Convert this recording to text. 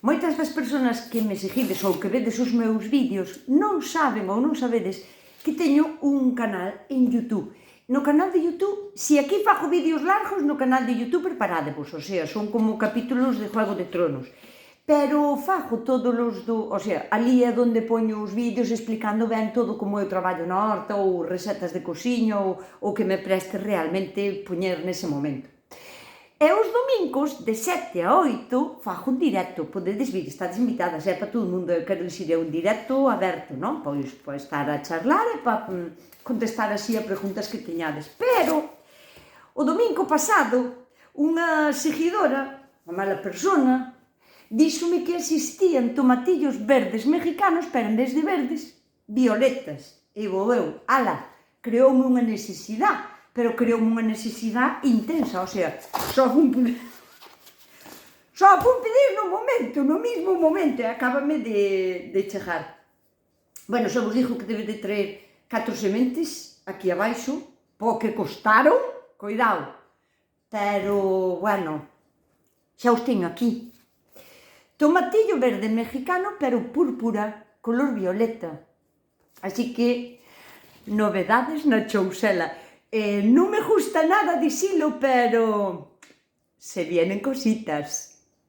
Moitas das persoas que me seguides ou que vedes os meus vídeos non saben ou non sabedes que teño un canal en YouTube. No canal de YouTube, se aquí fago vídeos largos, no canal de YouTube preparádevos, o sea, son como capítulos de Juego de Tronos. Pero fago todos os o sea, ali é onde poño os vídeos explicando ben todo como eu traballo na horta ou recetas de cociña ou que me preste realmente poñer nese momento. E os domingos, de 7 a 8, fago un directo, podedes vir, estades invitadas, é para todo o mundo, eu quero dicir, é un directo aberto, non? Pois para estar a charlar e para contestar así a preguntas que teñades. Pero, o domingo pasado, unha seguidora, unha mala persona, díxome que existían tomatillos verdes mexicanos, pero en vez de verdes, violetas. E vou eu, ala, creoume unha necesidade, pero creoume unha necesidade intensa, o sea, só fun pedir no mesmo momento, e acábame de chegar. Bueno, xa vos digo que debe de traer 4 sementes aquí abaixo, po que costaron, cuidado, pero, bueno, xa os teño aquí. Tomatillo verde mexicano, pero púrpura, color violeta. Así que, novedades na chousela. Non me gusta nada dicilo, pero se vienen cositas.